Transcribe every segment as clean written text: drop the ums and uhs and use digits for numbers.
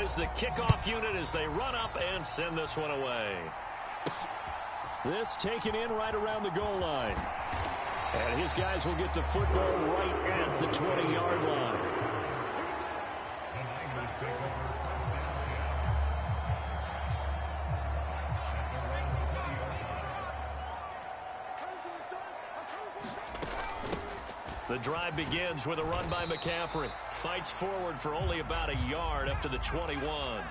is the kickoff unit as they run up and send this one away. This taken in right around the goal line. And his guys will get the football right at the 20-yard line. The drive begins with a run by McCaffrey. Fights forward for only about a yard up to the 21.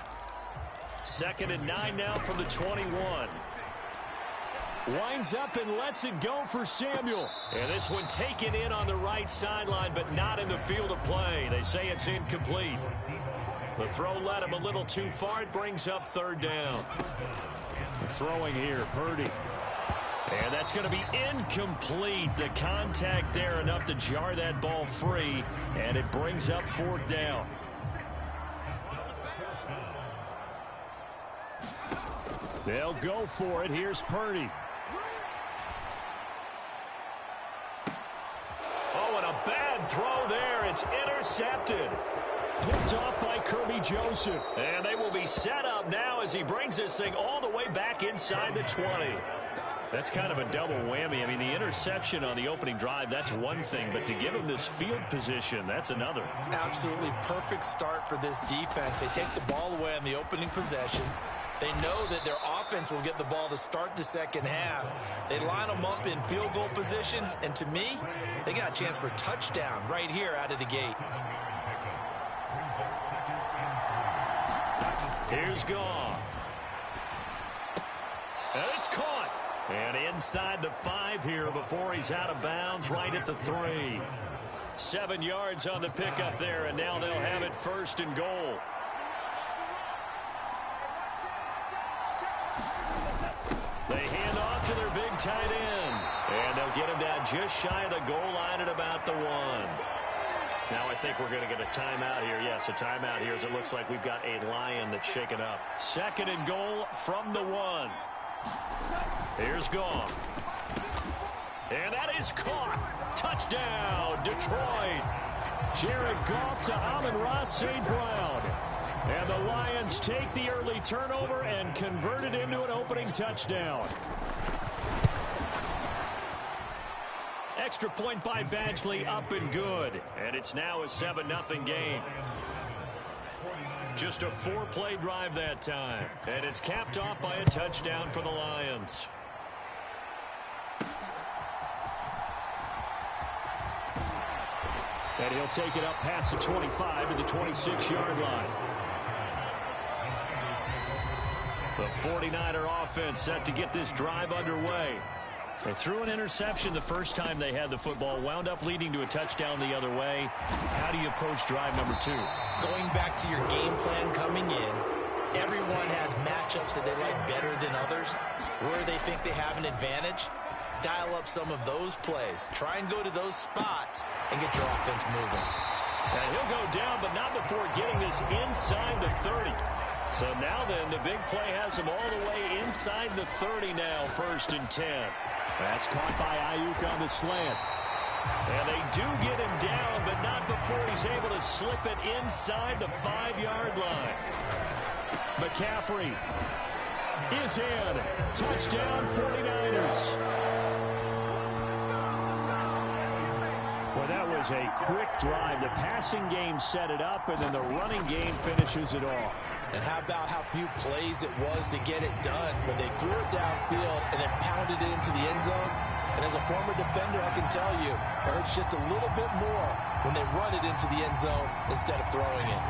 2nd and 9 now from the 21. Winds up and lets it go for Samuel. And this one taken in on the right sideline, but not in the field of play. They say it's incomplete. The throw led him a little too far. It brings up 3rd down. Throwing here, Purdy. And that's going to be incomplete. The contact there enough to jar that ball free, and it brings up 4th down. They'll go for it. Here's Purdy. Oh, and a bad throw there. It's intercepted. Picked off by Kirby Joseph. And they will be set up now as he brings this thing all the way back inside the 20. That's kind of a double whammy. I mean, the interception on the opening drive, that's one thing. But to give him this field position, that's another. Absolutely perfect start for this defense. They take the ball away on the opening possession. They know that their offense will get the ball to start the second half. They line them up in field goal position. And to me, they got a chance for a touchdown right here out of the gate. Here's Goff. And it's caught. And inside the 5 here before he's out of bounds, right at the 3. 7 yards on the pickup there, and now they'll have it 1st and goal. They hand off to their big tight end. And they'll get him down just shy of the goal line at about the 1. Now I think we're going to get a timeout here. Yes, a timeout here as it looks like we've got a Lion that's shaken up. 2nd and goal from the 1. Here's Goff. And that is caught. Touchdown, Detroit. Jared Goff to Amon-Ra St. Brown. And the Lions take the early turnover and convert it into an opening touchdown. Extra point by Badgley, up and good. And it's now a 7-0 game. Just a 4-play drive that time. And it's capped off by a touchdown for the Lions. And he'll take it up past the 25 to the 26-yard line. The 49er offense set to get this drive underway. They threw an interception the first time they had the football, wound up leading to a touchdown the other way. How do you approach drive number 2? Going back to your game plan coming in, everyone has matchups that they like better than others. Where they think they have an advantage, dial up some of those plays. Try and go to those spots and get your offense moving. And he'll go down, but not before getting this inside the 30. So now then, the big play has him all the way inside the 30 now, 1st and 10. That's caught by Ayuk on the slant. And they do get him down, but not before he's able to slip it inside the 5-yard line. McCaffrey is in. Touchdown, 49ers. Well, that was a quick drive. The passing game set it up, and then the running game finishes it off. And how about how few plays it was to get it done when they threw it downfield and then pounded it into the end zone? And as a former defender, I can tell you, it hurts just a little bit more when they run it into the end zone instead of throwing it.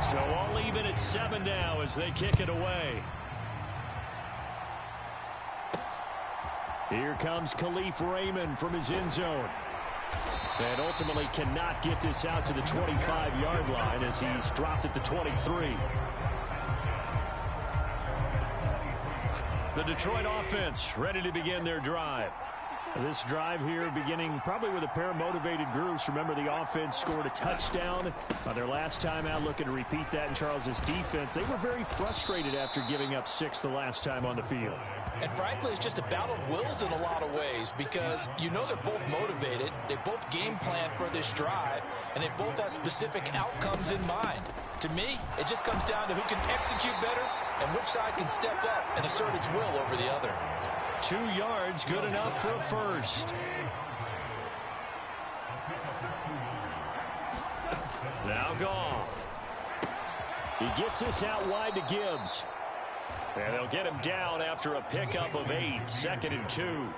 So all even at 7 now as they kick it away. Here comes Khalif Raymond from his end zone. And ultimately cannot get this out to the 25-yard line as he's dropped at the 23. The Detroit offense ready to begin their drive. This drive here beginning probably with a pair of motivated groups. Remember, the offense scored a touchdown on their last time out, looking to repeat that in Charles's defense. They were very frustrated after giving up 6 the last time on the field. And frankly, it's just a battle of wills in a lot of ways because you know they're both motivated. They both game plan for this drive, and they both have specific outcomes in mind. To me, it just comes down to who can execute better and which side can step up and assert its will over the other. 2 yards, good enough for a first. Now Goff. He gets this out wide to Gibbs. And they'll get him down after a pickup of 8, 2nd and 2.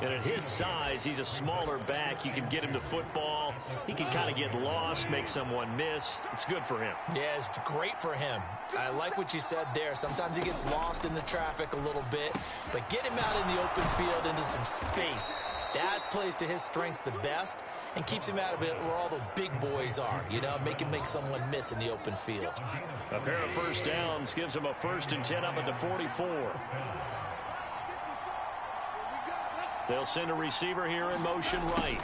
And at his size, he's a smaller back. You can get him the football. He can kind of get lost, make someone miss. It's good for him. Yeah, it's great for him. I like what you said there. Sometimes he gets lost in the traffic a little bit, but get him out in the open field into some space. That plays to his strengths the best and keeps him out of it where all the big boys are, you know, make someone miss in the open field. A pair of first downs gives him a 1st and 10 up at the 44. They'll send a receiver here in motion right.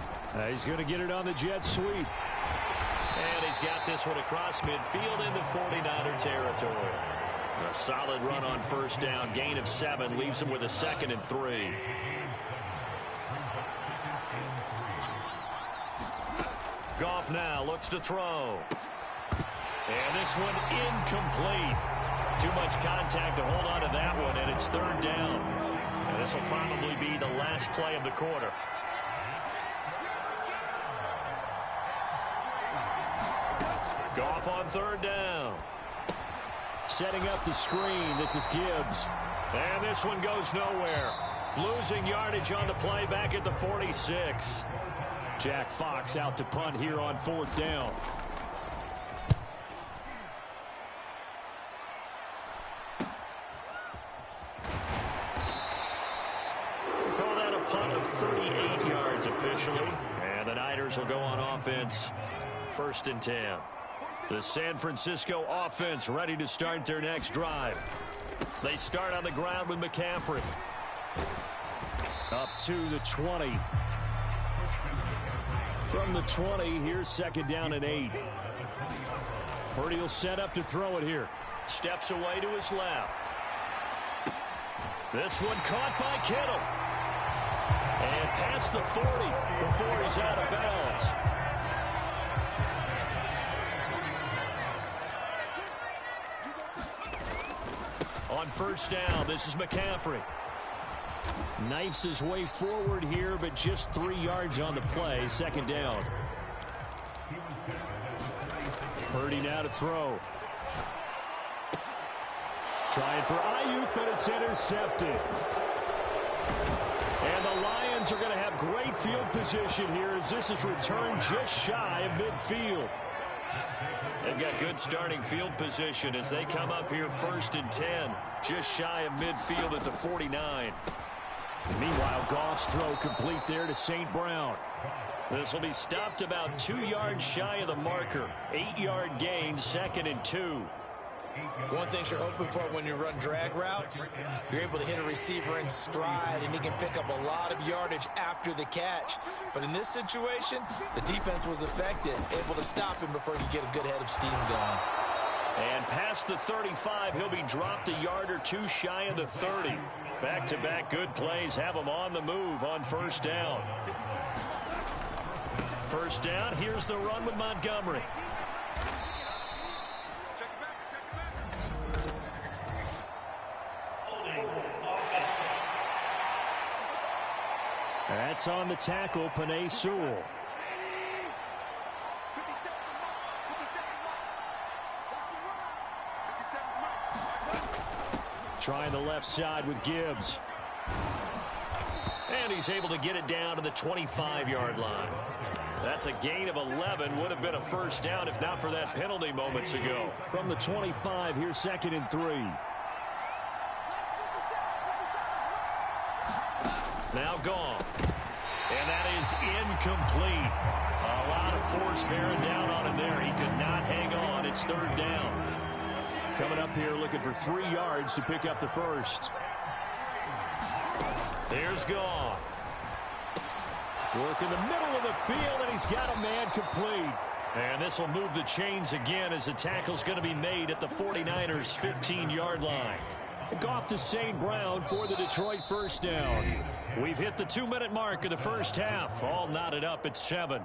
He's going to get it on the jet sweep. And he's got this one across midfield into 49er territory. A solid run on first down. Gain of 7 leaves him with a 2nd and 3. Goff now looks to throw. And this one incomplete. Too much contact to hold on to that one, and it's 3rd down. And this will probably be the last play of the quarter. Goff on 3rd down. Setting up the screen. This is Gibbs. And this one goes nowhere. Losing yardage on the play back at the 46. Jack Fox out to punt here on 4th down. Call that a punt of 38 yards officially. And the Niners will go on offense. 1st and 10. The San Francisco offense ready to start their next drive. They start on the ground with McCaffrey. Up to the 20. From the 20, here's 2nd down and 8. Purdy will set up to throw it here. Steps away to his left. This one caught by Kittle. And past the 40 before he's out of bounds. On 1st down, this is McCaffrey. Knifes his way forward here, but just 3 yards on the play. 2nd down. Purdy now to throw. Trying for Ayuk, but it's intercepted. And the Lions are going to have great field position here as this is returned just shy of midfield. They've got good starting field position as they come up here 1st and 10. Just shy of midfield at the 49. Meanwhile, Goff's throw complete there to St. Brown. This will be stopped about 2 yards shy of the marker. 8-yard gain, 2nd and 2. One thing you're hoping for when you run drag routes, you're able to hit a receiver in stride, and he can pick up a lot of yardage after the catch. But in this situation, the defense was effective, able to stop him before he could get a good head of steam going. And past the 35, he'll be dropped a yard or 2 shy of the 30. Back-to-back good plays have him on the move on 1st down. 1st down, here's the run with Montgomery. That's on the tackle, Penei Sewell. Trying the left side with Gibbs. And he's able to get it down to the 25-yard line. That's a gain of 11. Would have been a 1st down if not for that penalty moments ago. From the 25, here's 2nd and 3. Now gone. And that is incomplete. A lot of force bearing down on him there. He could not hang on. It's 3rd down. Coming up here looking for 3 yards to pick up the 1st. Here's Goff. Work in the middle of the field, and he's got a man complete. And this will move the chains again as the tackle's going to be made at the 49ers' 15-yard line. Goff to St. Brown for the Detroit 1st down. We've hit the 2-minute mark of the 1st half. All knotted up at 7.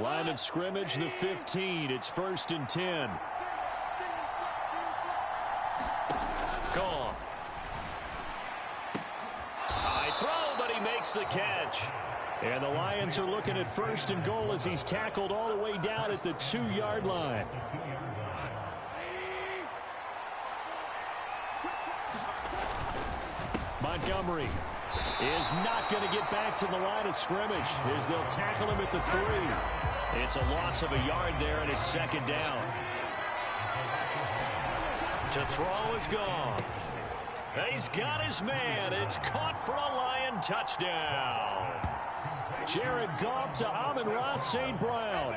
Line of scrimmage, the 15. It's 1st and 10. Gone. High throw, but he makes the catch. And the Lions are looking at 1st and goal as he's tackled all the way down at the 2-yard line. Montgomery is not going to get back to the line of scrimmage as they'll tackle him at the 3. It's a loss of a yard there, and it's 2nd down. To throw is gone. He's got his man. It's caught for a Lion touchdown. Jared Goff to Amon-Ra St. Brown.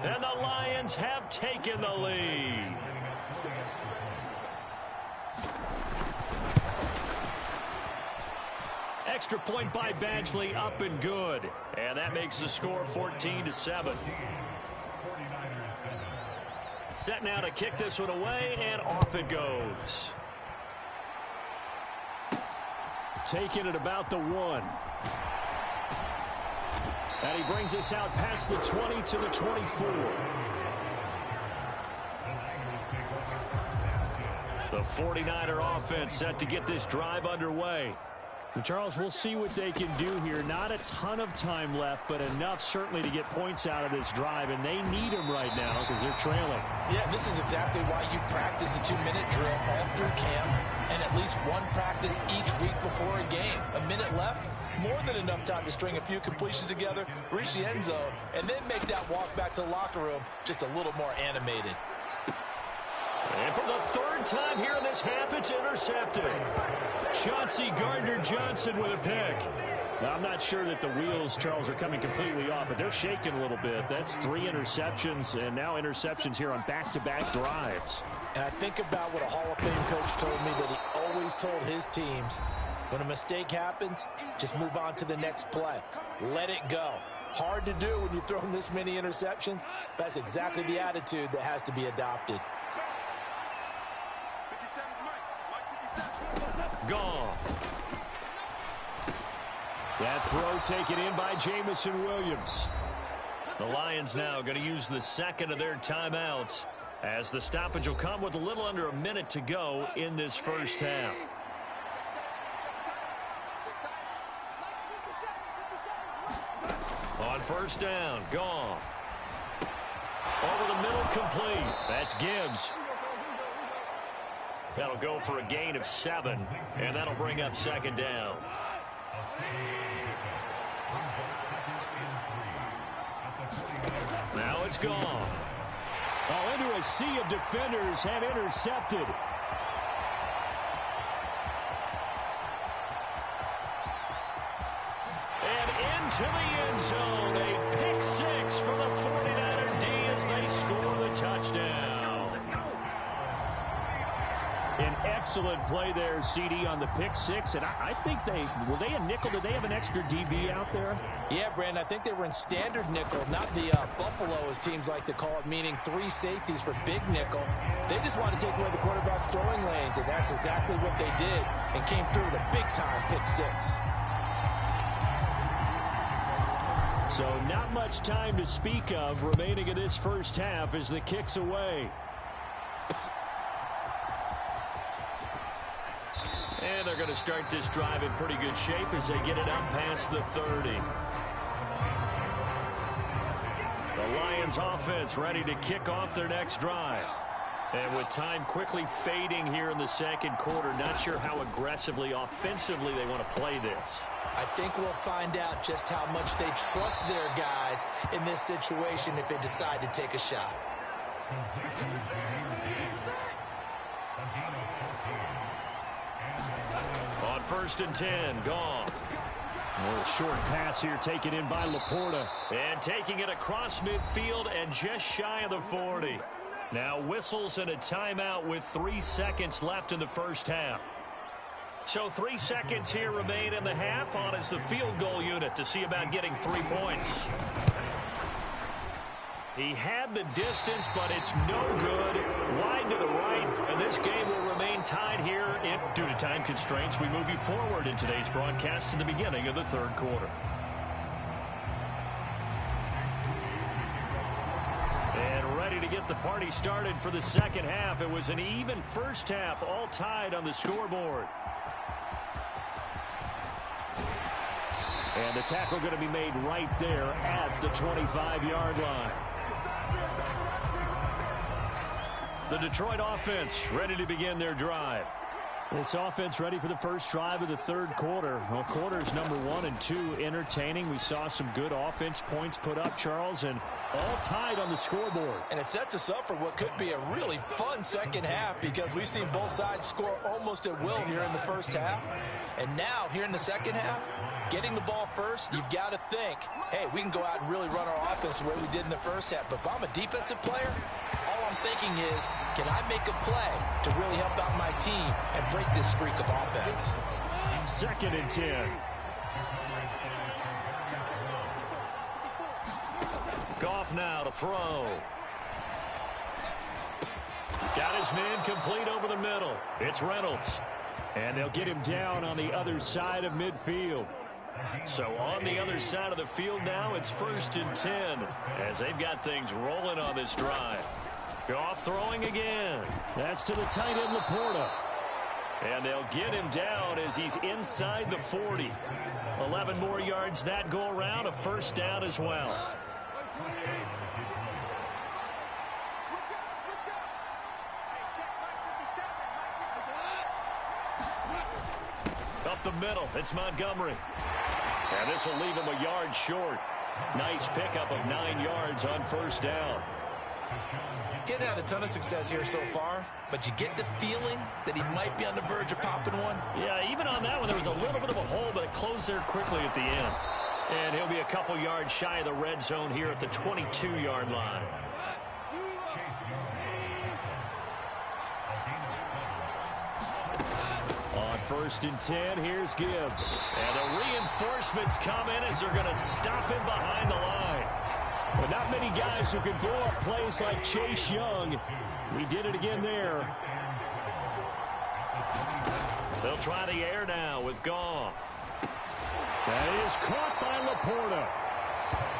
And the Lions have taken the lead. Extra point by Badgley, up and good. And that makes the score 14-7. Set now to kick this one away, and off it goes. Taking it about the 1. And he brings us out past the 20 to the 24. The 49er offense set to get this drive underway. And Charles, we'll see what they can do here. Not a ton of time left, but enough certainly to get points out of this drive, and they need them right now because they're trailing. Yeah, this is exactly why you practice a 2-minute drill all through camp and at least one practice each week before a game. A minute left, more than enough time to string a few completions together, reach the end zone, and then make that walk back to the locker room just a little more animated. And for the 3rd time here in this half, it's intercepted. Chauncey Gardner-Johnson with a pick. Now, I'm not sure that the wheels, Charles, are coming completely off, but they're shaking a little bit. That's 3 interceptions, and now interceptions here on back-to-back drives. And I think about what a Hall of Fame coach told me that he always told his teams, when a mistake happens, just move on to the next play. Let it go. Hard to do when you've thrown this many interceptions. That's exactly the attitude that has to be adopted. Gone. That throw taken in by Jamison Williams. The Lions now going to use the 2nd of their timeouts as the stoppage will come with a little under a minute to go in this first half. On 1st down, Gone. Over the middle, complete. That's Gibbs. That'll go for a gain of 7, and that'll bring up 2nd down. Now it's gone. Oh, into a sea of defenders have intercepted. And into the end zone. A pick 6 for the 49er D as they score the touchdown. An excellent play there, CD, on the pick 6. And I think were they a nickel? Did they have an extra DB out there? Yeah, Brandon, I think they were in standard nickel, not the Buffalo, as teams like to call it, meaning 3 safeties for big nickel. They just want to take away the quarterback's throwing lanes, and that's exactly what they did and came through with a big-time pick 6. So not much time to speak of remaining in this first half as the kick's away. And they're going to start this drive in pretty good shape as they get it up past the 30. The Lions offense ready to kick off their next drive. And with time quickly fading here in the second quarter, not sure how aggressively, offensively they want to play this. I think we'll find out just how much they trust their guys in this situation if they decide to take a shot. On 1st and 10, Gone. A little short pass here taken in by Laporta. And taking it across midfield and just shy of the 40. Now whistles and a timeout with 3 seconds left in the first half. So 3 seconds here remain in the half on as the field goal unit to see about getting 3 points. He had the distance, but it's no good. Wide to the right, and this game will remain tied here. Due to time constraints, we move you forward in today's broadcast to the beginning of the third quarter. the party started for the second half. It was an even first half, all tied on the scoreboard. And the tackle going to be made right there at the 25-yard line. The Detroit offense ready to begin their drive. This offense ready for the first drive of the third quarter. Well, quarters number 1 and 2 entertaining. We saw some good offense points put up, Charles, and all tied on the scoreboard. And it sets us up for what could be a really fun second half because we've seen both sides score almost at will here in the first half. And now, here in the second half, getting the ball first, you've got to think, hey, we can go out and really run our offense the way we did in the first half. But if I'm a defensive player, all I'm thinking is, can I make a play to really help out my team and break this streak of offense? 2nd and 10. Goff now to throw. Got his man complete over the middle. It's Reynolds. And they'll get him down on the other side of midfield. So on the other side of the field now, it's 1st and 10 as they've got things rolling on this drive. Goff throwing again. That's to the tight end, Laporta. And they'll get him down as he's inside the 40. 11 more yards that go around, a first down as well. Up the middle, it's Montgomery. And this will leave him a yard short. Nice pickup of 9 yards on first down. Getting had a ton of success here so far, but you get the feeling that he might be on the verge of popping one. Yeah, even on that one, there was a little bit of a hole, but it closed there quickly at the end. And he'll be a couple yards shy of the red zone here at the 22-yard line. On 1st and 10, here's Gibbs. And the reinforcements come in as they're going to stop him behind the line. But not many guys who can blow up plays like Chase Young. We did it again there. They'll try the air now with Goff. That is caught by Laporta.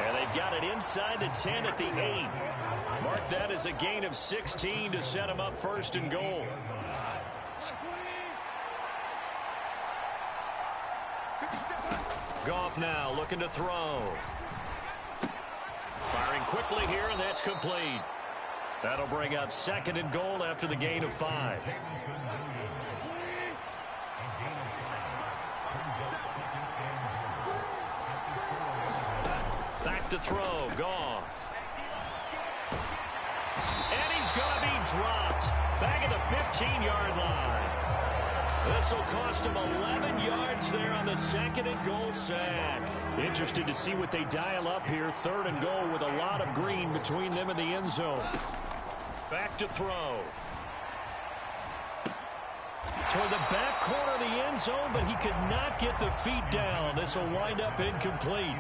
And they've got it inside the 10 at the 8. Mark that as a gain of 16 to set them up 1st and goal. Goff now looking to throw. Firing quickly here, and that's complete. That'll bring up 2nd and goal after the gain of 5. Back to throw, Goff. And he's going to be dropped. Back at the 15-yard line. This will cost him 11 yards there on the 2nd and goal sack. Interested to see what they dial up here. 3rd and goal with a lot of green between them and the end zone. Back to throw. Toward the back corner of the end zone, but he could not get the feet down. This will wind up incomplete.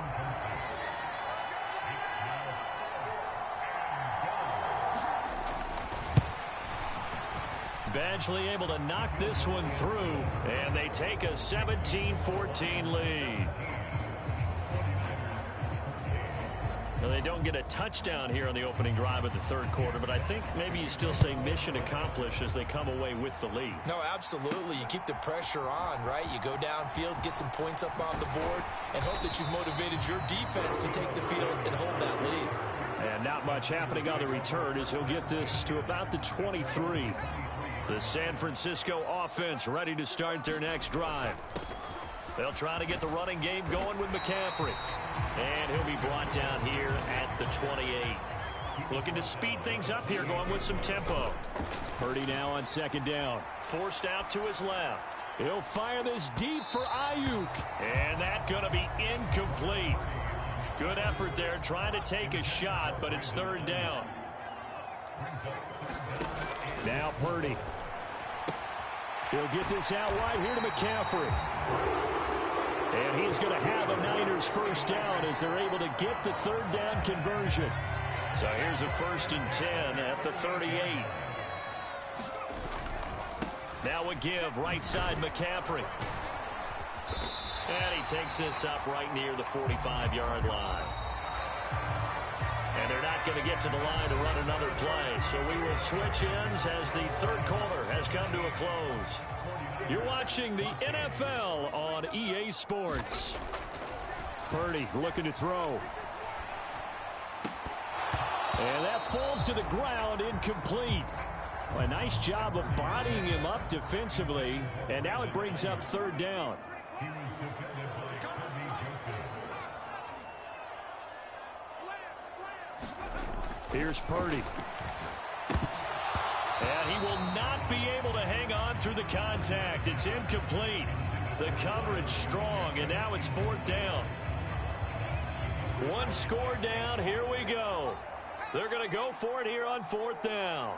Badgley able to knock this one through, and they take a 17-14 lead. Well, they don't get a touchdown here on the opening drive of the third quarter, but I think maybe you still say mission accomplished as they come away with the lead. No, absolutely. You keep the pressure on, right? You go downfield, get some points up on the board, and hope that you've motivated your defense to take the field and hold that lead. And not much happening on the return as he'll get this to about the 23. The San Francisco offense ready to start their next drive. They'll try to get the running game going with McCaffrey. And he'll be brought down here at the 28. Looking to speed things up here, going with some tempo. Purdy now on 2nd down. Forced out to his left. He'll fire this deep for Ayuk. And that's going to be incomplete. Good effort there, trying to take a shot, but it's 3rd down. Now Purdy. He'll get this out wide here to McCaffrey. And he's going to have a Niners first down as they're able to get the 3rd down conversion. So here's a 1st and 10 at the 38. Now a give right side McCaffrey. And he takes this up right near the 45-yard line. And they're not going to get to the line to run another play. So we will switch ends as the third quarter has come to a close. You're watching the NFL on EA Sports. Purdy looking to throw. And that falls to the ground, incomplete. A nice job of bodying him up defensively. And now it brings up third down. Here's Purdy. And he will not be able to hang on through the contact. It's incomplete. The coverage strong, and now it's fourth down. One score down. Here we go. They're going to go for it here on fourth down.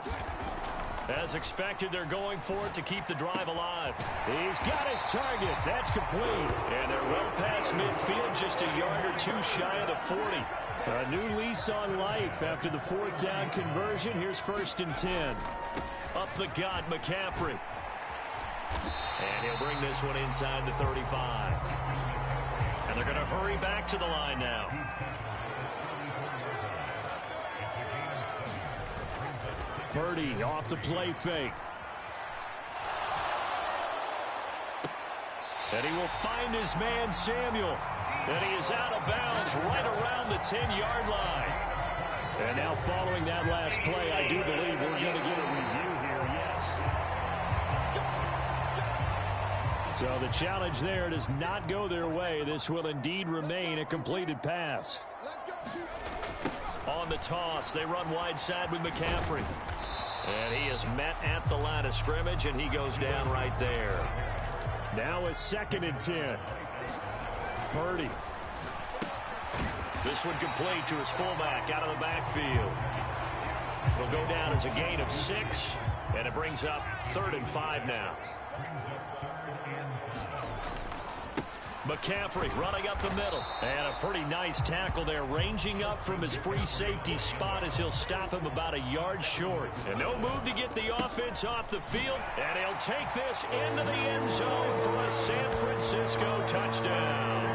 As expected, they're going for it to keep the drive alive. He's got his target. That's complete. And they're well past midfield, just a yard or two shy of the 40. A new lease on life after the fourth down conversion. Here's first and 10. Up the gut, McCaffrey. And he'll bring this one inside the 35. And they're going to hurry back to the line now. Purdy off the play fake. And he will find his man, Samuel. And he is out of bounds right around the 10-yard line. And now following that last play, I do believe we're going to get a review here, yes. So the challenge there does not go their way. This will indeed remain a completed pass. On the toss, they run wide side with McCaffrey. And he is met at the line of scrimmage, and he goes down right there. Now a second and 10. Purdy. This one complete to his fullback out of the backfield. It'll go down as a gain of 6, and it brings up 3rd and 5 now. McCaffrey running up the middle. And a pretty nice tackle there, ranging up from his free safety spot as he'll stop him about a yard short. And no move to get the offense off the field. And he'll take this into the end zone for a San Francisco touchdown.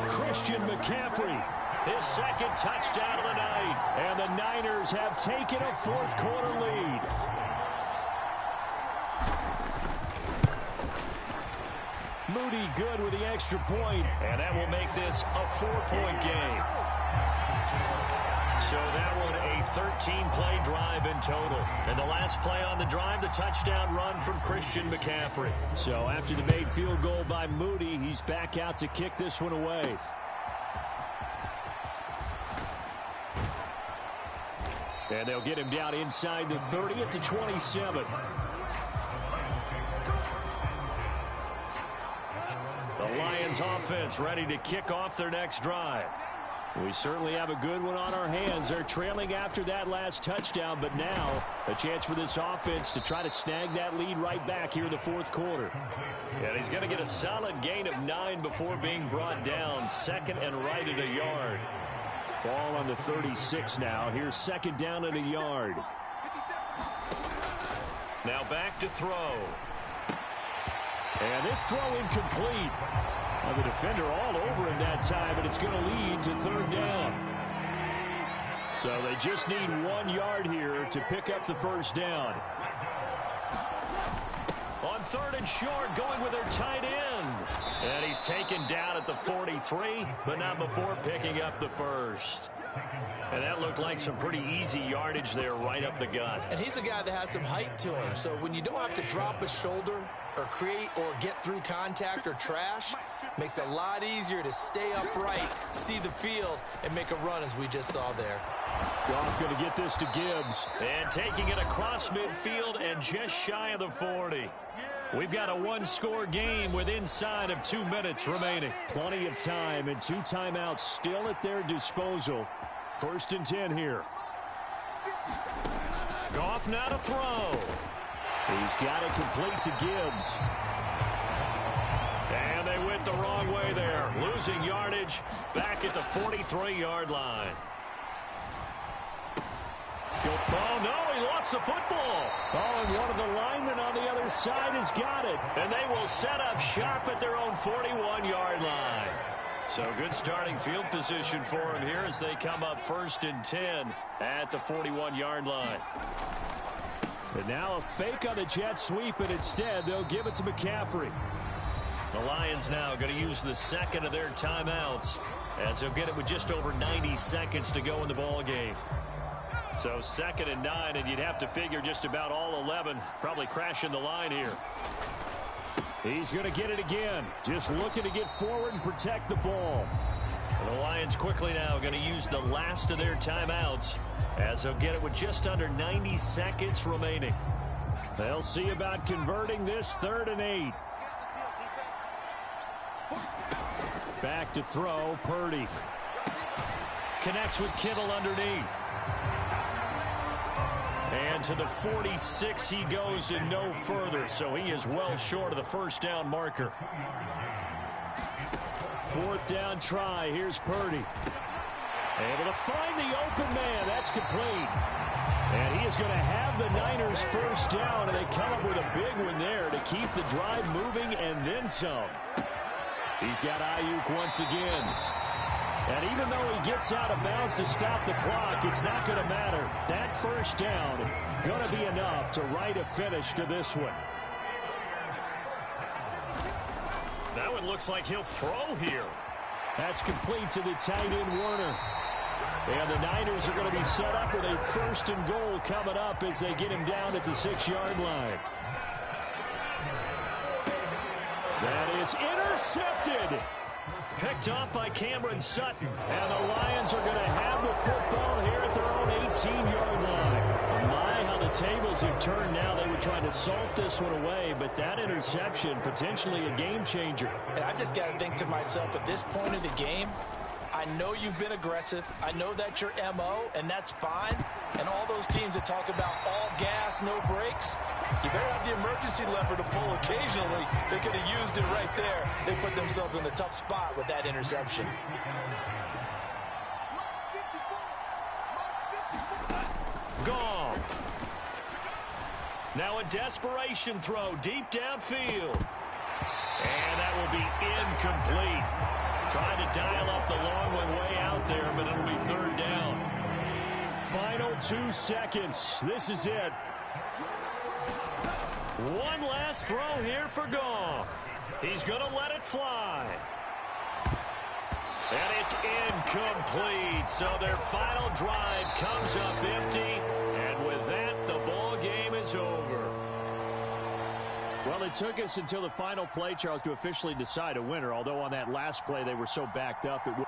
Christian McCaffrey, his second touchdown of the night. And the Niners have taken a fourth quarter lead. Moody good with the extra point. And that will make this a 4-point game. So that one a 13-play drive in total. And the last play on the drive, the touchdown run from Christian McCaffrey. So after the made field goal by Moody, he's back out to kick this one away. And they'll get him down inside the 30 at the 27. The Lions offense ready to kick off their next drive. We certainly have a good one on our hands. They're trailing after that last touchdown, but now a chance for this offense to try to snag that lead right back here in the fourth quarter. And he's going to get a solid gain of 9 before being brought down. Second and right at a yard. Ball on the 36 now. Here's second down at a yard. Now back to throw. And this throw incomplete. Well, the defender all over him that time, but it's going to lead to third down. So they just need 1 yard here to pick up the first down. On third and short, going with their tight end. And he's taken down at the 43, but not before picking up the first. And that looked like some pretty easy yardage there right up the gut. And he's a guy that has some height to him. So when you don't have to drop a shoulder or create or get through contact or trash, makes it a lot easier to stay upright, see the field, and make a run as we just saw there. Goff going to get this to Gibbs. And taking it across midfield and just shy of the 40. We've got a 1-score game with inside of 2 minutes remaining. Plenty of time and 2 timeouts still at their disposal. First and 10 here. Goff now to throw. He's got it complete to Gibbs. And they went the wrong way there. Losing yardage back at the 43-yard line. Oh, no, he lost the football. Oh, and one of the linemen on the other side has got it. And they will set up shop at their own 41-yard line. So good starting field position for him here as they come up 1st and 10 at the 41-yard line. And now a fake on the jet sweep, and instead they'll give it to McCaffrey. The Lions now going to use the second of their timeouts as they'll get it with just over 90 seconds to go in the ball game. So 2nd and 9, and you'd have to figure just about all 11 probably crashing the line here. He's going to get it again. Just looking to get forward and protect the ball. And the Lions quickly now going to use the last of their timeouts as they'll get it with just under 90 seconds remaining. They'll see about converting this 3rd and 8. Back to throw, Purdy. Connects with Kittle underneath. And to the 46 he goes and no further, so he is well short of the 1st down marker. 4th down try. Here's Purdy. Able to find the open man. That's complete. And he is going to have the Niners 1st down, and they come up with a big one there to keep the drive moving and then some. He's got Ayuk once again. And even though he gets out of bounds to stop the clock, it's not going to matter. That 1st down going to be enough to write a finish to this one. That one looks like he'll throw here. That's complete to the tight end, Warner. And the Niners are going to be set up with a 1st and goal coming up as they get him down at the 6-yard line. That is intercepted. Picked off by Cameron Sutton. And the Lions are going to have the football here at their own 18-yard line. My, how the tables have turned now. They were trying to salt this one away, but that interception, potentially a game changer. And I just got to think to myself, at this point of the game, I know you've been aggressive. I know that's your MO, and that's fine. And all those teams that talk about all gas, no brakes, you better have the emergency lever to pull occasionally. They could have used it right there. They put themselves in a tough spot with that interception. Gone. Now a desperation throw deep downfield. And that will be incomplete. Trying to dial up the long one way out there, but it'll be 3rd down. Final 2 seconds. This is it. One last throw here for Goff. He's going to let it fly. And it's incomplete. So their final drive comes up empty. And with that, the ball game is over. Well, it took us until the final play, Charles, to officially decide a winner. Although on that last play, they were so backed up, it would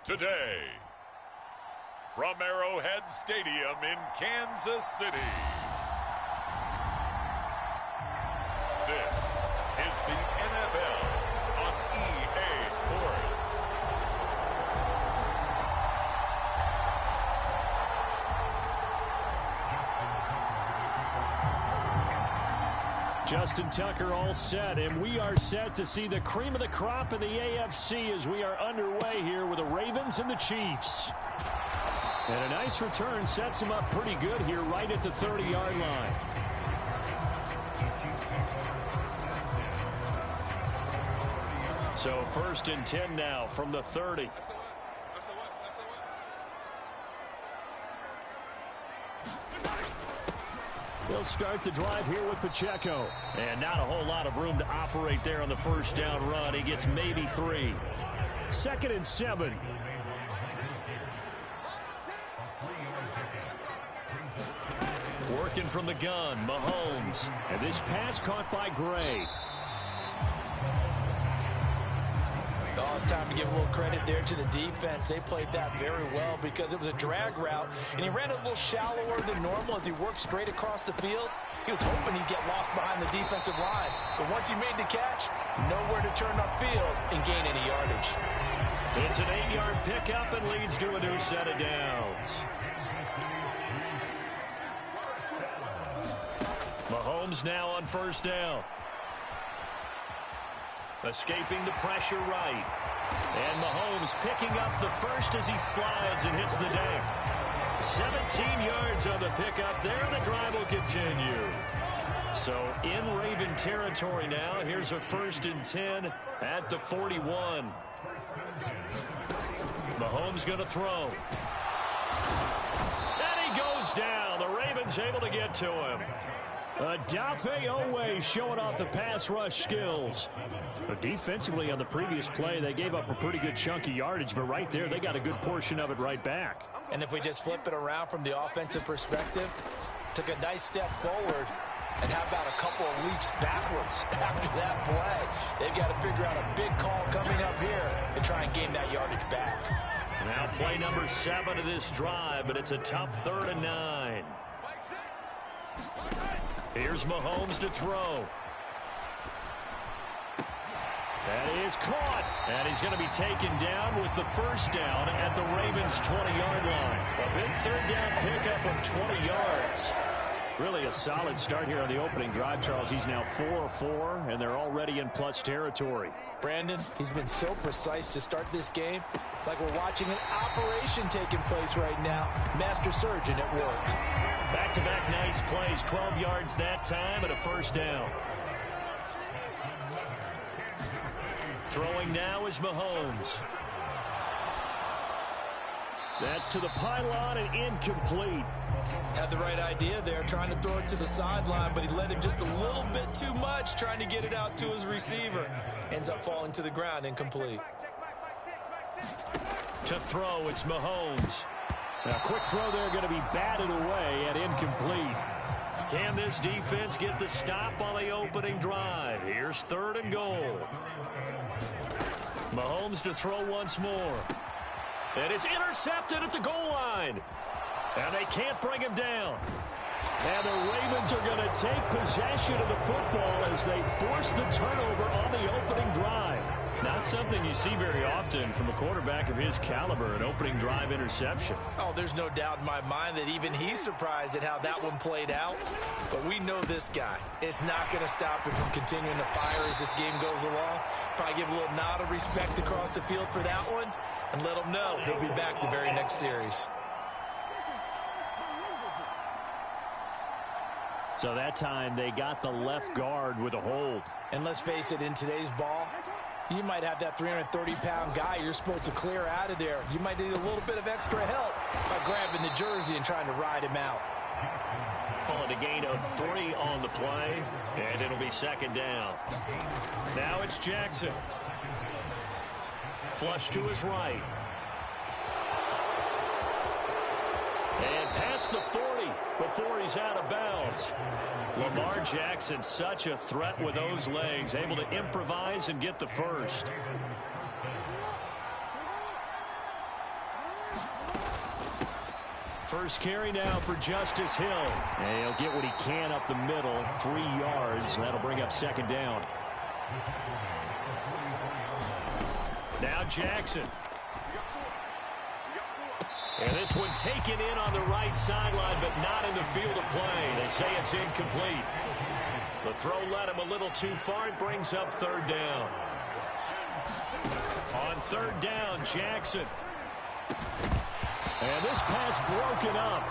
today, from Arrowhead Stadium in Kansas City, this is the NFL on EA Sports. Justin Tucker all set, and we are set to see the cream of the crop in the AFC as we are underway here with the Ravens and the Chiefs. And a nice return sets them up pretty good here right at the 30-yard line. So 1st and 10 now from the 30. They'll start the drive here with Pacheco. And not a whole lot of room to operate there on the first down run. He gets maybe 3. 2nd and 7. Working from the gun, Mahomes. And this pass caught by Gray. Oh, it's time to give a little credit there to the defense. They played that very well because it was a drag route, and he ran a little shallower than normal as he worked straight across the field. He was hoping he'd get lost behind the defensive line, but once he made the catch, nowhere to turn upfield and gain any yardage. It's an 8-yard pickup and leads to a new set of downs. Mahomes now on first down. Escaping the pressure right. And Mahomes picking up the first as he slides and hits the deck. 17 yards on the pickup there. The drive will continue. So in Raven territory now. Here's a 1st and 10 at the 41. Mahomes going to throw. And he goes down. The Ravens able to get to him. Odafe Oweh showing off the pass rush skills. But defensively on the previous play, they gave up a pretty good chunk of yardage, but right there, they got a good portion of it right back. And if we just flip it around from the offensive perspective, took a nice step forward, and how about a couple of leaps backwards after that play? They've got to figure out a big call coming up here and try and gain that yardage back. Now play number 7 of this drive, but it's a tough 3rd and 9. Here's Mahomes to throw. That is caught. And he's going to be taken down with the first down at the Ravens' 20-yard line. A big 3rd down pickup of 20 yards. Really a solid start here on the opening drive, Charles. He's now 4-4, and they're already in plus territory. Brandon, he's been so precise to start this game, like we're watching an operation taking place right now. Master surgeon at work. Back-to-back nice plays, 12 yards that time and a first down. Throwing now is Mahomes. That's to the pylon and incomplete. Had the right idea there, trying to throw it to the sideline, but he let him just a little bit too much, trying to get it out to his receiver. Ends up falling to the ground, incomplete. To throw, it's Mahomes. A quick throw there going to be batted away and incomplete. Can this defense get the stop on the opening drive? Here's 3rd and goal. Mahomes to throw once more. And it's intercepted at the goal line. And they can't bring him down. And the Ravens are going to take possession of the football as they force the turnover on the opening drive. Not something you see very often from a quarterback of his caliber, an opening drive interception. Oh, there's no doubt in my mind that even he's surprised at how that one played out. But we know this guy is not going to stop him from continuing to fire as this game goes along. Probably give a little nod of respect across the field for that one and let him know he'll be back the very next series. So that time they got the left guard with a hold. And let's face it, in today's ball, you might have that 330-pound guy you're supposed to clear out of there. You might need a little bit of extra help by grabbing the jersey and trying to ride him out. Calling a gain of 3 on the play, and it'll be 2nd down. Now it's Jackson. Flush to his right. And past the 40 before he's out of bounds. Lamar Jackson, such a threat with those legs, able to improvise and get the first. First carry now for Justice Hill. And he'll get what he can up the middle, 3 yards. And that'll bring up second down. Now Jackson. And this one taken in on the right sideline, but not in the field of play. They say it's incomplete. The throw led him a little too far. It brings up third down. On third down, Jackson. And this pass broken up.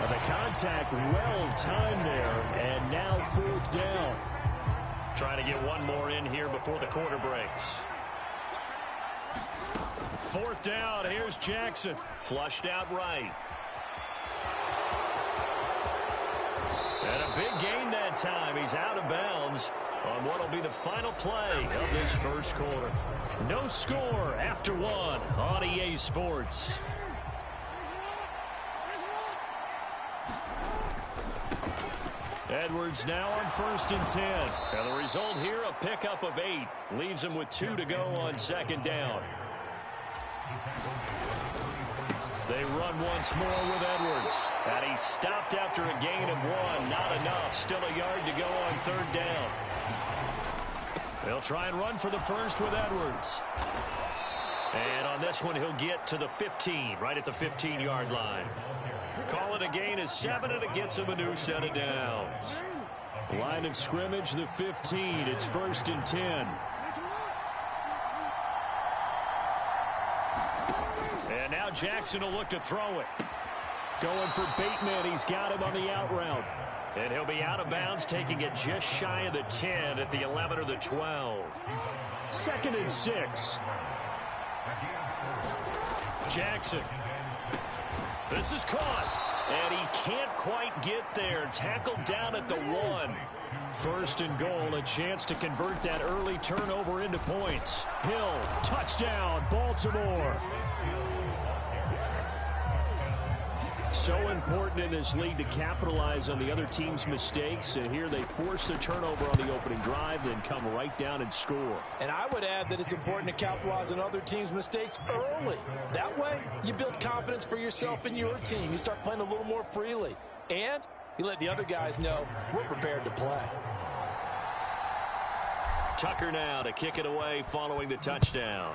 The contact well timed there, and now fourth down. Trying to get one more in here before the quarter breaks. Fourth down, here's Jackson. Flushed out right. And a big gain that time. He's out of bounds on what will be the final play of this first quarter. No score after one on EA Sports. Edwards now on 1st and 10. And the result here, a pickup of 8. Leaves him with 2 to go on second down. They run once more with Edwards. And he stopped after a gain of 1. Not enough. Still a yard to go on third down. They'll try and run for the first with Edwards. And on this one, he'll get to the 15, right at the 15-yard line. Call it a gain of 7, and it gets him a new set of downs. Line of scrimmage, the 15. It's 1st and 10. And now Jackson will look to throw it. Going for Bateman. He's got him on the out route. And he'll be out of bounds, taking it just shy of the 10 at the 11 or the 12. 2nd and 6. Jackson. This is caught. And he can't quite get there. Tackled down at the 1. 1st and goal, a chance to convert that early turnover into points. Hill, touchdown, Baltimore. So important in this league to capitalize on the other team's mistakes. And here they force the turnover on the opening drive, then come right down and score. And I would add that it's important to capitalize on other teams' mistakes early. That way, you build confidence for yourself and your team. You start playing a little more freely. And you let the other guys know we're prepared to play. Tucker now to kick it away following the touchdown.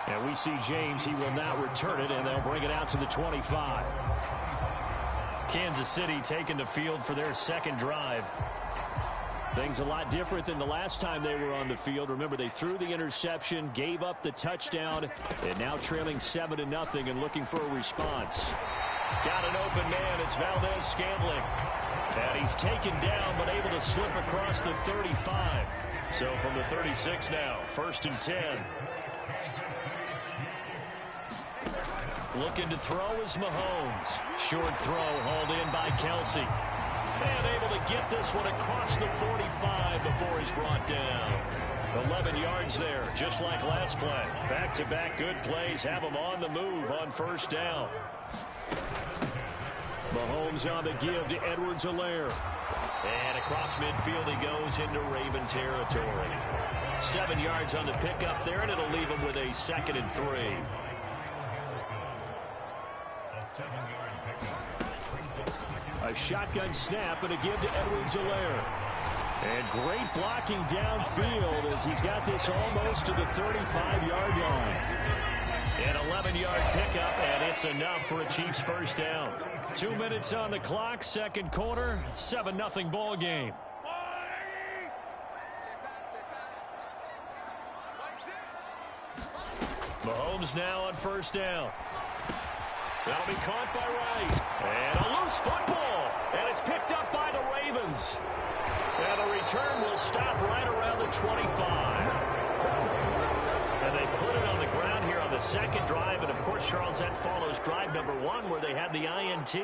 And we see James. He will not return it, and they'll bring it out to the 25. Kansas City taking the field for their second drive. Things a lot different than the last time they were on the field. Remember, they threw the interception, gave up the touchdown, and now trailing 7-0 and looking for a response. Got an open man. It's Valdez-Scantling. And he's taken down, but able to slip across the 35. So from the 36 now, 1st and 10. Looking to throw is Mahomes. Short throw hauled in by Kelsey. And able to get this one across the 45 before he's brought down. 11 yards there, just like last play. Back-to-back good plays have him on the move on 1st down. Mahomes on the give to Edwards-Helaire. And across midfield he goes into Raven territory. 7 yards on the pickup there, and it'll leave him with a 2nd and 3. A shotgun snap and a give to Edwards-Helaire. And great blocking downfield as he's got this almost to the 35-yard line. An 11-yard pickup, and it's enough for a Chiefs first down. 2 minutes on the clock, second quarter, 7-0 ball game. Mahomes now on 1st down. That'll be caught by Wright. And a loose football. And it's picked up by the Ravens. And the return will stop right around the 25. And they put it on the ground here on the second drive. And, of course, Charles, that follows drive number 1 where they had the INT.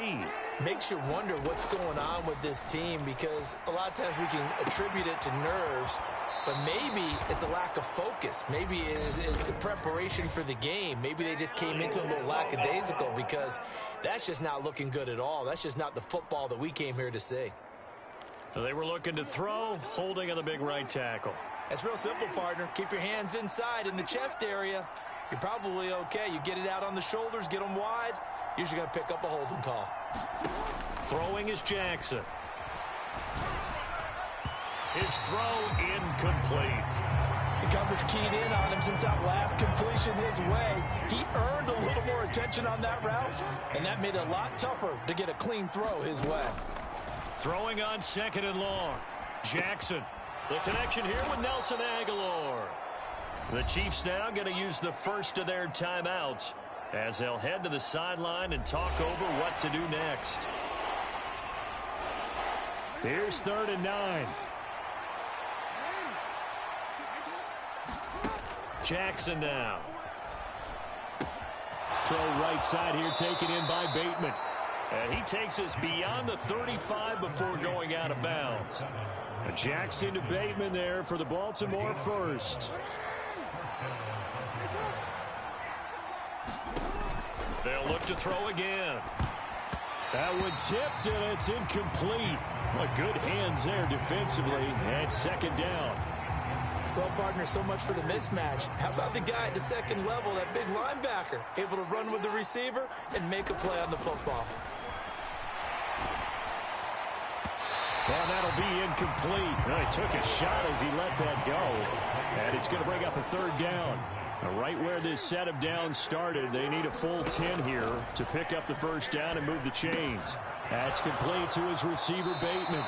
Makes you wonder what's going on with this team because a lot of times we can attribute it to nerves. But maybe it's a lack of focus. Maybe it's the preparation for the game. Maybe they just came into a little lackadaisical because that's just not looking good at all. That's just not the football that we came here to see. So they were looking to throw, holding on the big right tackle. It's real simple, partner. Keep your hands inside in the chest area. you're probably okay. You get it out on the shoulders, get them wide, usually going to pick up a holding call. Throwing is Jackson. His throw incomplete. The coverage keyed in on him since that last completion his way. He earned a little more attention on that route, and that made it a lot tougher to get a clean throw his way. Throwing on 2nd and long. Jackson. The connection here with Nelson Aguilar. The Chiefs now going to use the first of their timeouts as they'll head to the sideline and talk over what to do next. Here's 3rd and 9. Jackson now. Throw right side here taken in by Bateman. And he takes us beyond the 35 before going out of bounds. Jackson to Bateman there for the Baltimore first. They'll look to throw again. That one tipped, and it's incomplete. What good hands there defensively, and 2nd down. Well, partner, so much for the mismatch. How about the guy at the 2nd level, that big linebacker, able to run with the receiver and make a play on the football? Well, that'll be incomplete. Well, he took a shot as he let that go. And it's going to bring up a 3rd down. Right where this set of downs started, they need a full 10 here to pick up the 1st down and move the chains. That's complete to his receiver, Bateman.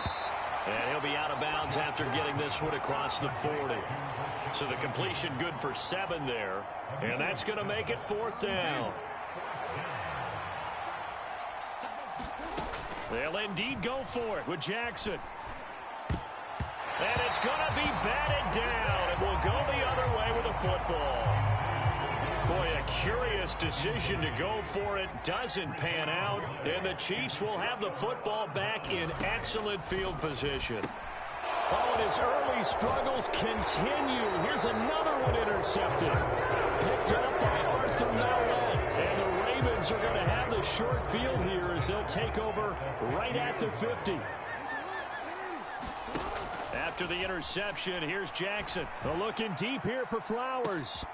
And he'll be out of bounds after getting this one across the 40. So the completion good for 7 there. And that's going to make it 4th down. They'll indeed go for it with Jackson. And it's going to be batted down. It will go the other way with the football. Boy, a curious decision to go for it. Doesn't pan out. And the Chiefs will have the football back in excellent field position. Oh, and his early struggles continue. Here's another one intercepted. Picked up by Arthur Mallett. And the Ravens are going to have the short field here as they'll take over right at the 50. After the interception, here's Jackson. Looking deep here for Flowers.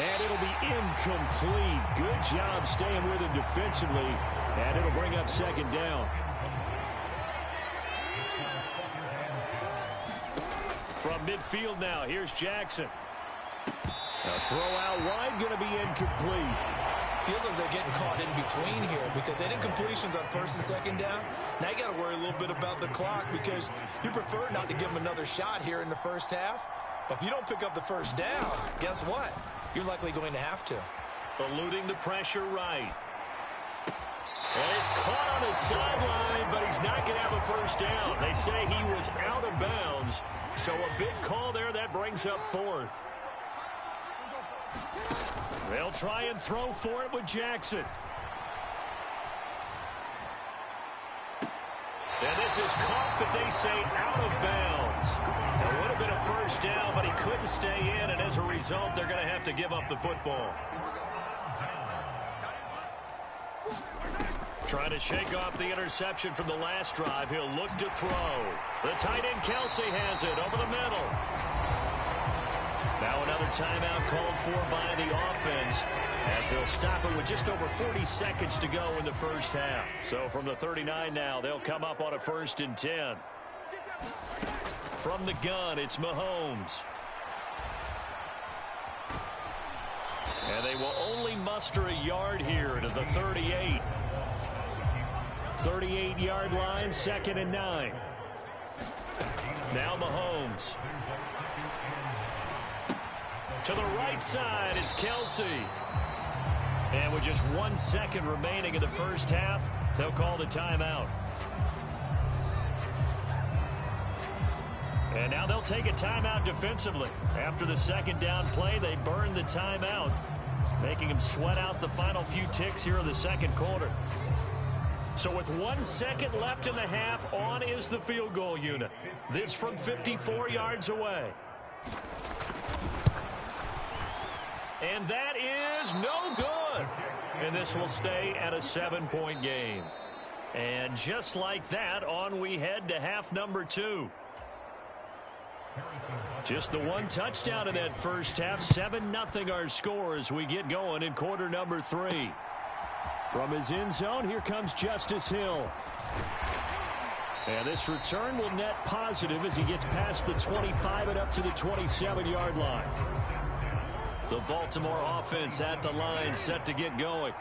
And it'll be incomplete. Good job staying with him defensively. And it'll bring up 2nd down. From midfield now, here's Jackson. A throw out wide, going to be incomplete. Feels like they're getting caught in between here because they did completions on 1st and 2nd down. Now you got to worry a little bit about the clock because you prefer not to give them another shot here in the 1st half. But if you don't pick up the 1st down, guess what? You're likely going to have to. Eluding the pressure right. And he's caught on the sideline, but he's not going to have a 1st down. They say he was out of bounds. So a big call there that brings up 4th. They'll try and throw for it with Jackson. And this is caught, but they say out of bounds. It would have been a 1st down, but he couldn't stay in, and as a result, they're going to have to give up the football. Trying to shake off the interception from the last drive. He'll look to throw. The tight end Kelsey has it over the middle. Now another timeout called for by the offense as they'll stop it with just over 40 seconds to go in the 1st half. So from the 39 now, they'll come up on a 1st and 10. From the gun, it's Mahomes. And they will only muster a yard here to the 38. 38-yard line, 2nd and 9. Now Mahomes. To the right side, it's Kelsey. And with just 1 second remaining in the 1st half, they'll call the timeout. And now they'll take a timeout defensively. After the 2nd down play, they burn the timeout, making them sweat out the final few ticks here in the 2nd quarter. So with 1 second left in the half, on is the field goal unit. This from 54 yards away. And that is no good. And this will stay at a 7-point game. And just like that, on we head to half number 2. Just the one touchdown in that first half. 7-0 our score as we get going in quarter number 3. From his end zone, here comes Justice Hill. And this return will net positive as he gets past the 25 and up to the 27-yard line. The Baltimore offense at the line, set to get going.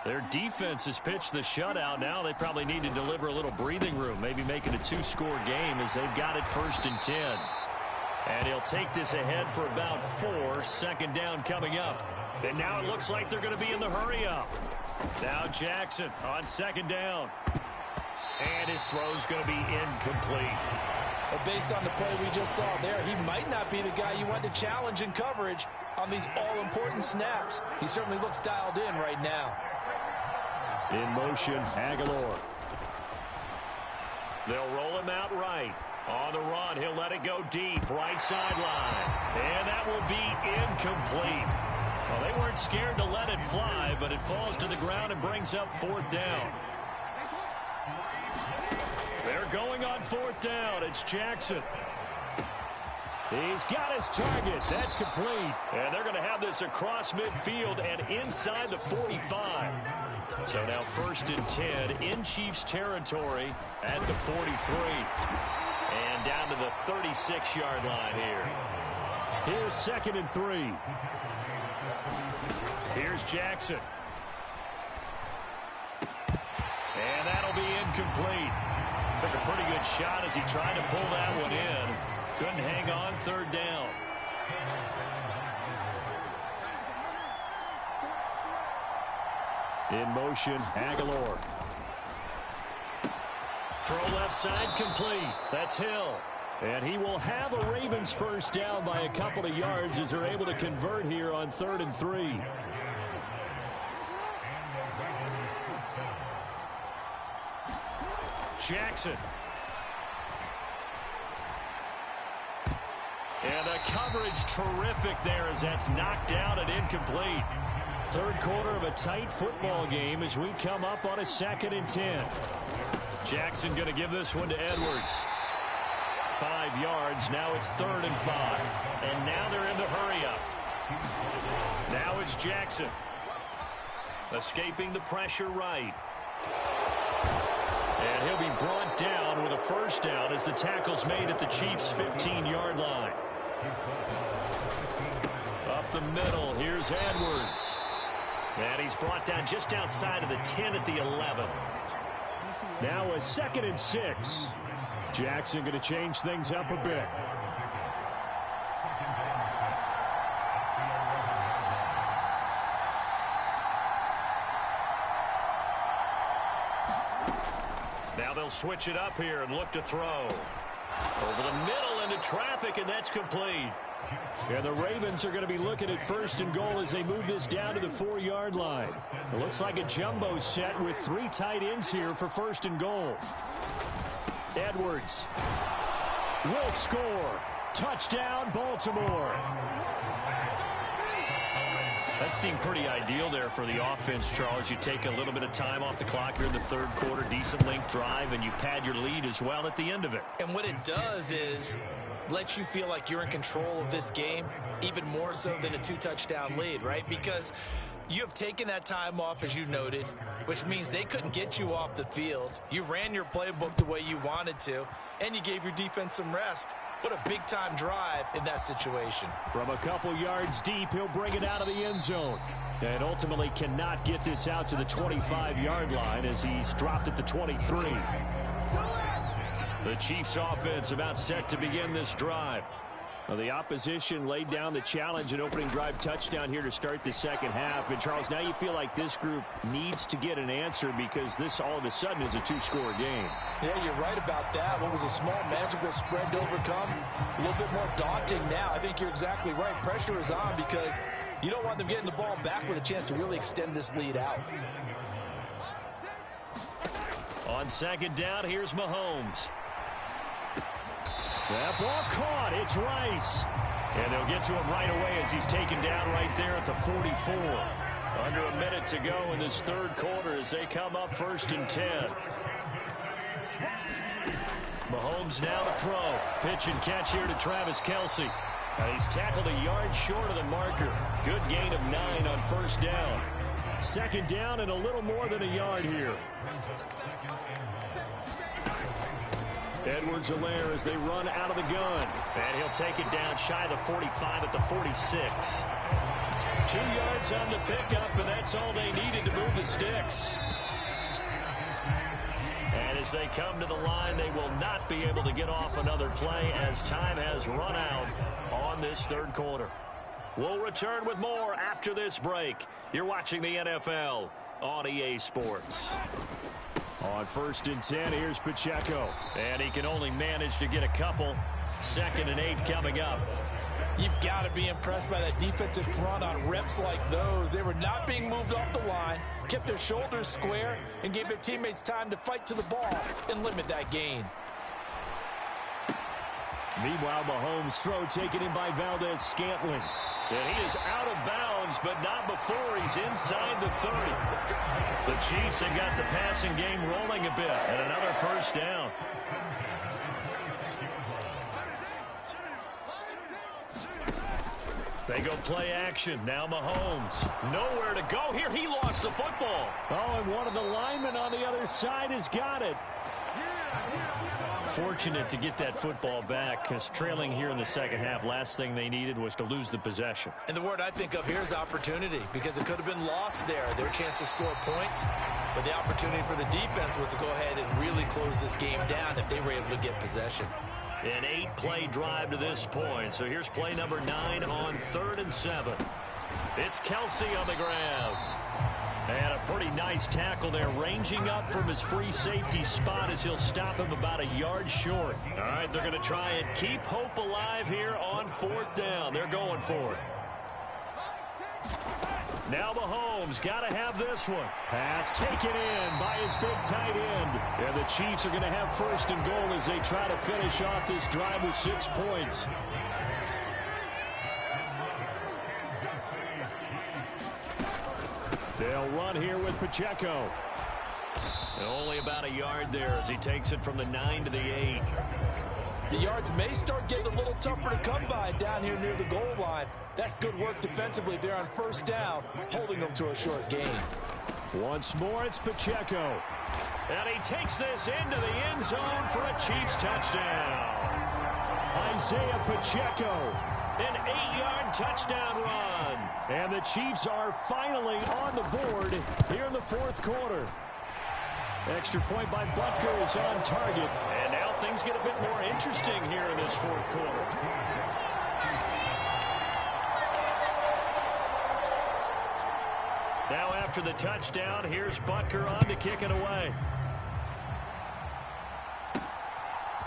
Their defense has pitched the shutout. Now they probably need to deliver a little breathing room, maybe make it a 2-score game as they've got it 1st and 10. And he'll take this ahead for about 4. Second down coming up. And now it looks like they're going to be in the hurry-up. Now Jackson on second down. And his throw's going to be incomplete. But based on the play we just saw there, he might not be the guy you want to challenge in coverage on these all-important snaps. He certainly looks dialed in right now. In motion, Aguilar. They'll roll him out right. On the run, he'll let it go deep, right sideline. And that will be incomplete. Well, they weren't scared to let it fly, but it falls to the ground and brings up 4th down. They're going on 4th down. It's Jackson. He's got his target. That's complete. And they're going to have this across midfield and inside the 45. So now 1st and 10 in Chiefs territory at the 43. And down to the 36-yard line here. Here's 2nd and 3. Here's Jackson. And that'll be incomplete. Took a pretty good shot as he tried to pull that one in. Couldn't hang on 3rd down. In motion, Aguilar. Throw left side complete. That's Hill. And he will have a Ravens 1st down by a couple of yards as they're able to convert here on 3rd and 3. Jackson. And the coverage terrific there as that's knocked down and incomplete. 3rd quarter of a tight football game as we come up on a 2nd and 10. Jackson going to give this one to Edwards. 5 yards. Now it's 3rd and 5. And now they're in the hurry-up. Now it's Jackson. Escaping the pressure right. And he'll be brought down with a 1st down as the tackle's made at the Chiefs' 15-yard line. Up the middle, here's Edwards. And he's brought down just outside of the 10 at the 11. Now a 2nd and 6. Jackson going to change things up a bit. Now they'll switch it up here and look to throw. Over the middle into traffic, and that's complete. And the Ravens are going to be looking at 1st and goal as they move this down to the 4-yard line. It looks like a jumbo set with 3 tight ends here for 1st and goal. Edwards will score. Touchdown, Baltimore. That seemed pretty ideal there for the offense, Charles. You take a little bit of time off the clock here in the 3rd quarter, decent length drive, and you pad your lead as well at the end of it. And what it does is let you feel like you're in control of this game, even more so than a 2-touchdown lead, right? Because you have taken that time off, as you noted, which means they couldn't get you off the field. You ran your playbook the way you wanted to, and you gave your defense some rest. What a big-time drive in that situation. From a couple yards deep, he'll bring it out of the end zone. And ultimately cannot get this out to the 25-yard line as he's dropped at the 23. The Chiefs offense about set to begin this drive. Well, the opposition laid down the challenge and opening drive touchdown here to start the 2nd half. And, Charles, now you feel like this group needs to get an answer because this all of a sudden is a 2-score game. Yeah, you're right about that. What was a small, magical spread to overcome, a little bit more daunting now. I think you're exactly right. Pressure is on because you don't want them getting the ball back with a chance to really extend this lead out. On 2nd down, here's Mahomes. That ball caught. It's Rice. And they'll get to him right away as he's taken down right there at the 44. Under a minute to go in this 3rd quarter as they come up 1st and 10. Mahomes now to throw. Pitch and catch here to Travis Kelce. And he's tackled a yard short of the marker. Good gain of 9 on first down. Second down and a little more than a yard here. Edwards-Helaire as they run out of the gun. And he'll take it down shy of the 45 at the 46. 2 yards on the pickup, and that's all they needed to move the sticks. And as they come to the line, they will not be able to get off another play as time has run out on this third quarter. We'll return with more after this break. You're watching the NFL on EA Sports. On 1st and 10, here's Pacheco. And he can only manage to get a couple. 2nd and 8 coming up. You've got to be impressed by that defensive front on reps like those. They were not being moved off the line, kept their shoulders square, and gave their teammates time to fight to the ball and limit that gain. Meanwhile, Mahomes' throw taken in by Valdez-Scantling. And he is out of bounds, but not before he's inside the 30. The Chiefs have got the passing game rolling a bit, and another first down. They go play action. Now Mahomes. Nowhere to go here. He lost the football. Oh, and one of the linemen on the other side has got it. Fortunate to get that football back because trailing here in the second half, last thing they needed was to lose the possession. And the word I think of here is opportunity, because it could have been lost there. Their chance to score points, but the opportunity for the defense was to go ahead and really close this game down if they were able to get possession. An 8-play drive to this point. So here's play number 9 on 3rd and 7. It's Kelce on the ground. And a pretty nice tackle there, ranging up from his free safety spot as he'll stop him about a yard short. All right, they're going to try and keep hope alive here on 4th down. They're going for it. Now Mahomes got to have this one. Pass taken in by his big tight end. And the Chiefs are going to have 1st and goal as they try to finish off this drive with 6 points. They'll run here with Pacheco. And only about a yard there as he takes it from the 9 to the 8. The yards may start getting a little tougher to come by down here near the goal line. That's good work defensively there on 1st down, holding them to a short gain. Once more, it's Pacheco. And he takes this into the end zone for a Chiefs touchdown. Isaiah Pacheco, an 8-yard touchdown run. And the Chiefs are finally on the board here in the 4th quarter. Extra point by Butker is on target. And now things get a bit more interesting here in this 4th quarter. Now after the touchdown, here's Butker on to kick it away.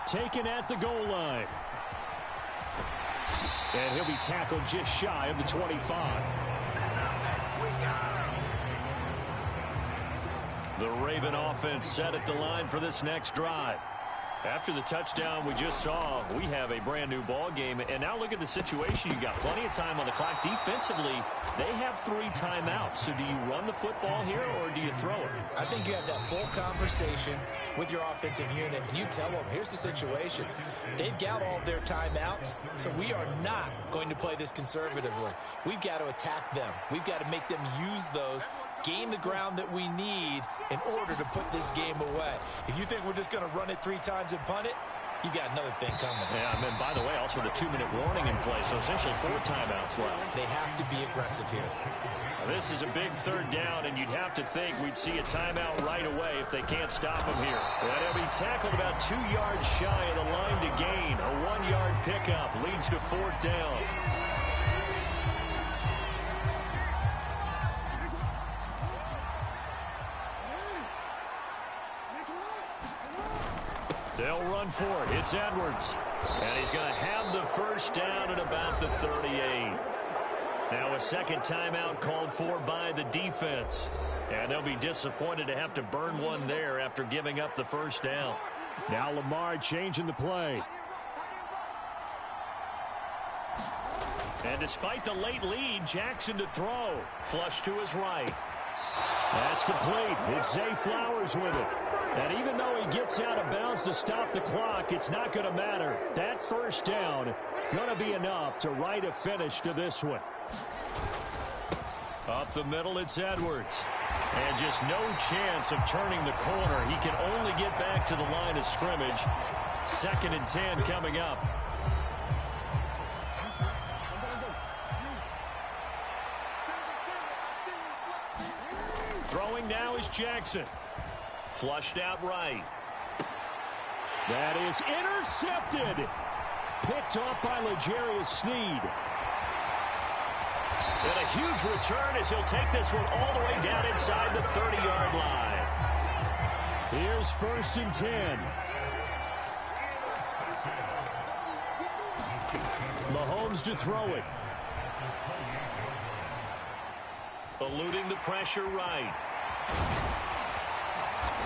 Taken at the goal line. And he'll be tackled just shy of the 25. The Raven offense set at the line for this next drive. After the touchdown we just saw, we have a brand new ball game. And now look at the situation. You got plenty of time on the clock. Defensively, they have 3 timeouts. So do you run the football here or do you throw it? I think you have that full conversation with your offensive unit, and you tell them, here's the situation. They've got all their timeouts, so we are not going to play this conservatively. We've got to attack them. We've got to make them use those, gain the ground that we need in order to put this game away. If you think we're just going to run it 3 times and punt it, you got another thing coming. Yeah, and by the way, also the 2-minute warning in play, so essentially 4 timeouts left. They have to be aggressive here. Now, this is a big 3rd down, and you'd have to think we'd see a timeout right away if they can't stop him here. And he'll be tackled about 2 yards shy of the line to gain. A 1-yard pickup leads to 4th down. They'll run for it. It's Edwards. And he's going to have the 1st down at about the 38. Now a 2nd timeout called for by the defense. And they'll be disappointed to have to burn one there after giving up the 1st down. Now Lamar changing the play. And despite the late lead, Jackson to throw. Flush to his right. That's complete. It's Zay Flowers with it. And even though he gets out of bounds to stop the clock, it's not going to matter. That first down going to be enough to write a finish to this one. Up the middle, it's Edwards. And just no chance of turning the corner. He can only get back to the line of scrimmage. 2nd and 10 coming up. Throwing now is Jackson. Flushed out right. That is intercepted. Picked off by L'Jarius Sneed. And a huge return as he'll take this one all the way down inside the 30-yard line. Here's 1st and 10. Mahomes to throw it. Eluding the pressure right.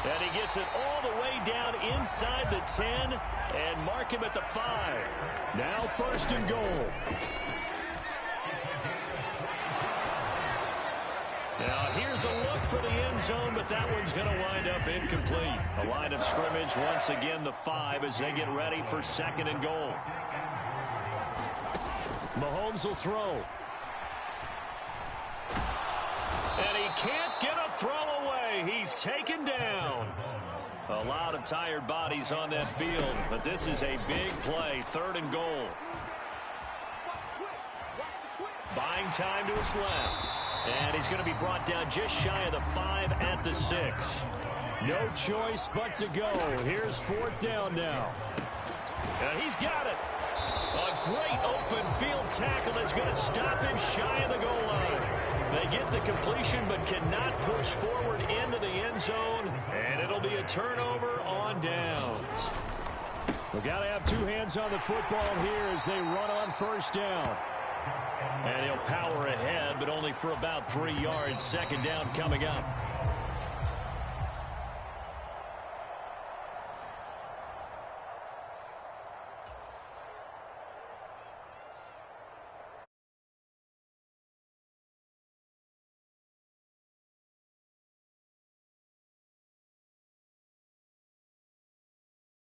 And he gets it all the way down inside the 10 and mark him at the 5. Now 1st and goal. Now here's a look for the end zone, but that one's going to wind up incomplete. A line of scrimmage once again the 5 as they get ready for 2nd and goal. Mahomes will throw. And he can't get a throw away. He's taken down. A lot of tired bodies on that field, but this is a big play. 3rd and goal. Buying time to his left. And he's going to be brought down just shy of the 5 at the 6. No choice but to go. Here's 4th down now. And he's got it. A great open field tackle is going to stop him shy of the goal line. They get the completion but cannot push forward into the end zone. And it'll be a turnover on downs. We've got to have 2 hands on the football here as they run on 1st down. And he'll power ahead, but only for about 3 yards. 2nd down coming up.